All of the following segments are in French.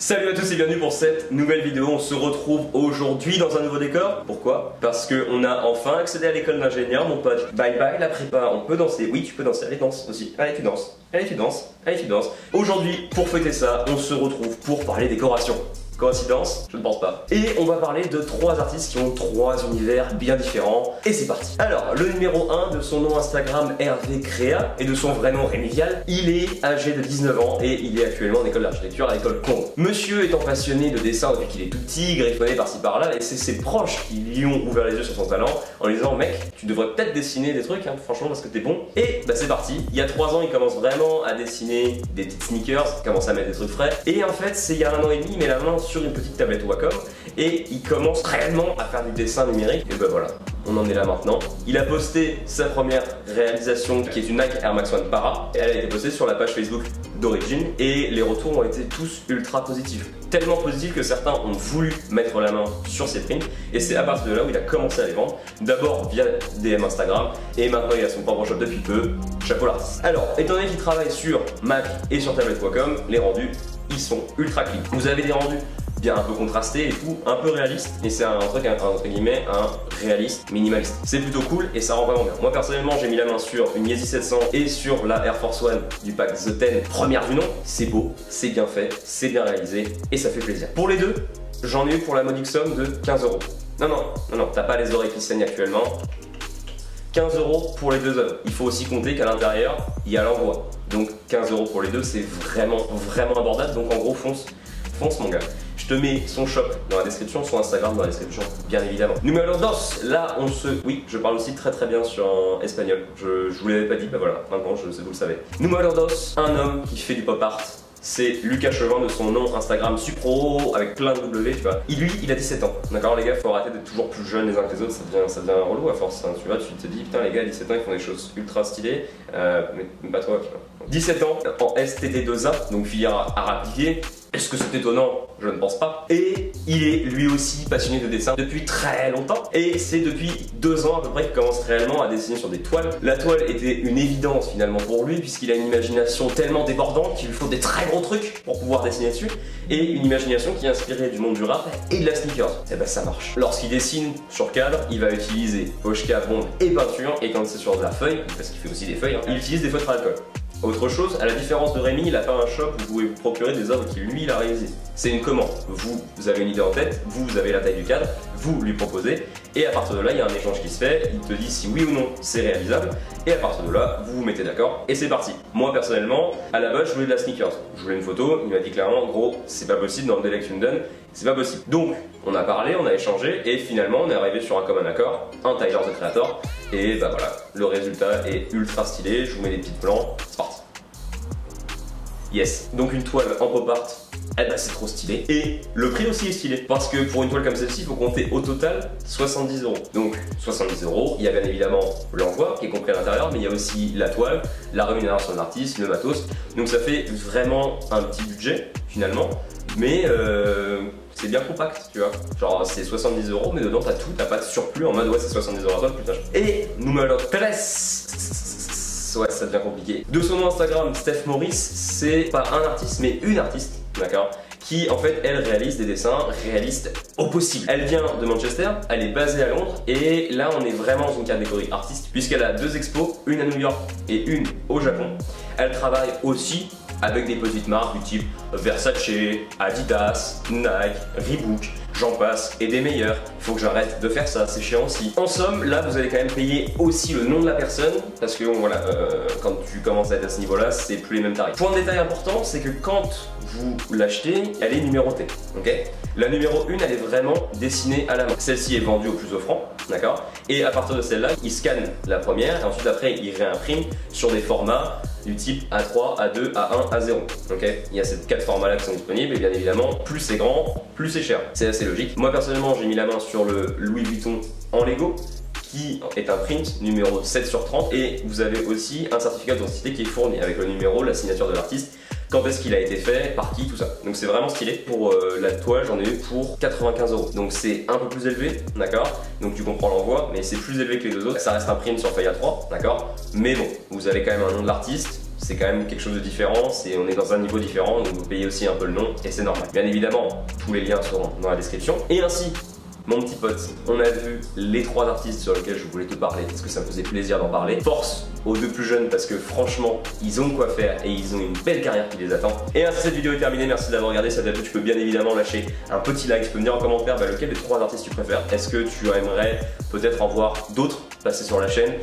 Salut à tous et bienvenue pour cette nouvelle vidéo. On se retrouve aujourd'hui dans un nouveau décor. Pourquoi? Parce qu'on a enfin accédé à l'école d'ingénieur, mon pote. Bye bye la prépa, on peut danser. Oui, tu peux danser, allez danse aussi. Allez tu danses, allez tu danses, allez tu danses. Aujourd'hui, pour fêter ça, on se retrouve pour parler décoration. Coïncidence? Je ne pense pas. Et on va parler de trois artistes qui ont trois univers bien différents. Et c'est parti. Alors, le numéro 1 de son nom Instagram Hervé Créa et de son vrai nom Rémi Vial, il est âgé de 19 ans et il est actuellement en école d'architecture à l'école Condé. Monsieur étant passionné de dessin depuis qu'il est tout petit, griffonné par-ci par-là, et c'est ses proches qui lui ont ouvert les yeux sur son talent en lui disant mec, tu devrais peut-être dessiner des trucs, hein, franchement, parce que t'es bon. Et bah c'est parti. Il y a 3 ans, il commence vraiment à dessiner des petites sneakers, il commence à mettre des trucs frais. Et en fait, c'est il y a 1 an et demi, il met la main sur une petite tablette Wacom et il commence réellement à faire du dessin numérique. Et ben voilà, on en est là maintenant. Il a posté sa première réalisation qui est une Nike Air Max 1 Para. Elle a été postée sur la page Facebook d'Origine et les retours ont été tous ultra positifs. Tellement positifs que certains ont voulu mettre la main sur ses prints et c'est à partir de là où il a commencé à les vendre. D'abord via DM Instagram et maintenant il a son propre shop depuis peu. Chapeau l'artiste. Alors, étant donné qu'il travaille sur Mac et sur tablette Wacom, les rendus ils sont ultra clean. Vous avez des rendus bien un peu contrasté et tout, un peu réaliste, et c'est un truc entre guillemets un réaliste minimaliste. C'est plutôt cool et ça rend vraiment bien. Moi personnellement j'ai mis la main sur une Yeezy 700 et sur la Air Force One du pack The 10 première du nom. C'est beau, c'est bien fait, c'est bien réalisé et ça fait plaisir. Pour les deux, j'en ai eu pour la modique somme de 15 €. Non, t'as pas les oreilles qui saignent actuellement. 15 € pour les deux œuvres. Il faut aussi compter qu'à l'intérieur, il y a l'envoi. Donc 15 € pour les deux, c'est vraiment abordable. Donc en gros, fonce mon gars. Je te mets son shop dans la description, son Instagram dans la description, bien évidemment. Numéro 2, là on se... Oui, je parle aussi très bien sur espagnol. Je vous l'avais pas dit, bah voilà, maintenant vous le savez. Numéro 2, un homme qui fait du pop art. C'est Lucas Chevin de son nom Instagram Supro avec plein de W, tu vois. Lui, il a 17 ans. D'accord les gars, faut arrêter d'être toujours plus jeunes les uns que les autres, ça devient relou à force. Hein, tu vois, tu te dis putain les gars, à 17 ans ils font des choses ultra stylées, mais pas toi, tu vois. 17 ans en STT2A, donc filière art appliqué. Est-ce que c'est étonnant? Je ne pense pas. Et il est lui aussi passionné de dessin depuis très longtemps. Et c'est depuis 2 ans à peu près qu'il commence réellement à dessiner sur des toiles. La toile était une évidence finalement pour lui puisqu'il a une imagination tellement débordante qu'il lui faut des très gros trucs pour pouvoir dessiner dessus. Et une imagination qui est inspirée du monde du rap et de la sneakers. Et ben ça marche. Lorsqu'il dessine sur cadre, il va utiliser poche-cap, bombe et peinture. Et quand c'est sur de la feuille, parce qu'il fait aussi des feuilles, hein, il utilise des feutres à alcool. Autre chose, à la différence de Rémi, il n'a pas un shop où vous pouvez vous procurer des œuvres qu'il lui il a réalisées. C'est une commande. Vous avez une idée en tête, vous avez la taille du cadre, vous lui proposez, et à partir de là, il y a un échange qui se fait, il te dit si oui ou non c'est réalisable, et à partir de là, vous vous mettez d'accord, et c'est parti. Moi personnellement, à la base, je voulais de la sneakers. Je voulais une photo, il m'a dit clairement, gros, c'est pas possible dans le délai que tu me donnes, c'est pas possible. Donc, on a parlé, on a échangé, et finalement, on est arrivé sur un commun accord, un Tyler the Creator, et bah voilà, le résultat est ultra stylé, je vous mets des petits plans, c'est parti. Yes, donc une toile en pop art, eh ben c'est trop stylé. Et le prix aussi est stylé, parce que pour une toile comme celle-ci, il faut compter au total 70 €. Donc 70 €, il y a bien évidemment l'envoi qui est compris à l'intérieur, mais il y a aussi la toile, la rémunération de l'artiste, le matos. Donc ça fait vraiment un petit budget finalement, mais c'est bien compact, tu vois. Genre c'est 70 €, mais dedans t'as tout, t'as pas de surplus en mode ouais c'est 70 € à toi, putain. Et numéro 13. Ouais, ça devient compliqué. De son nom Instagram, Steph Maurice, c'est pas un artiste, mais une artiste, d'accord, qui en fait, elle réalise des dessins réalistes au possible. Elle vient de Manchester, elle est basée à Londres, et là, on est vraiment dans une catégorie artiste, puisqu'elle a 2 expos, une à New York et une au Japon. Elle travaille aussi avec des petites marques du type Versace, Adidas, Nike, Reebok, j'en passe, et des meilleurs. Il faut que j'arrête de faire ça, c'est chiant aussi. En somme, là, vous allez quand même payer aussi le nom de la personne, parce que voilà, quand tu commences à être à ce niveau-là, c'est plus les mêmes tarifs. Point de détail important, c'est que quand vous l'achetez, elle est numérotée, ok? La numéro 1, elle est vraiment dessinée à la main. Celle-ci est vendue au plus offrant, d'accord? Et à partir de celle-là, il scanne la première, et ensuite après, il réimprime sur des formats du type A3, A2, A1, A0. Ok, il y a ces 4 formats là qui sont disponibles et bien évidemment, plus c'est grand, plus c'est cher. C'est assez logique. Moi personnellement, j'ai mis la main sur le Louis Vuitton en Lego qui est un print numéro 7/30 et vous avez aussi un certificat d'authenticité qui est fourni avec le numéro, la signature de l'artiste, quand est-ce qu'il a été fait, par qui, tout ça. Donc c'est vraiment stylé. Pour la toile, j'en ai eu pour 95 €. Donc c'est un peu plus élevé, d'accord? Donc tu comprends l'envoi, mais c'est plus élevé que les deux autres. Ça reste un print sur feuille A3, d'accord? Mais bon, vous avez quand même un nom de l'artiste, c'est quand même quelque chose de différent, on est dans un niveau différent, donc vous payez aussi un peu le nom et c'est normal. Bien évidemment, tous les liens seront dans la description. Et ainsi, mon petit pote, on a vu les 3 artistes sur lesquels je voulais te parler parce que ça me faisait plaisir d'en parler. Force aux 2 plus jeunes parce que franchement, ils ont de quoi faire et ils ont une belle carrière qui les attend. Et ainsi, cette vidéo est terminée. Merci d'avoir regardé. Si ça t'a plu, tu peux bien évidemment lâcher un petit like. Tu peux venir en commentaire lequel des 3 artistes tu préfères. Est-ce que tu aimerais peut-être en voir d'autres passer sur la chaîne?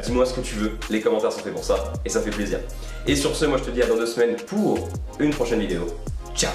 Dis-moi ce que tu veux. Les commentaires sont faits pour ça et ça fait plaisir. Et sur ce, moi je te dis à dans 2 semaines pour une prochaine vidéo. Ciao!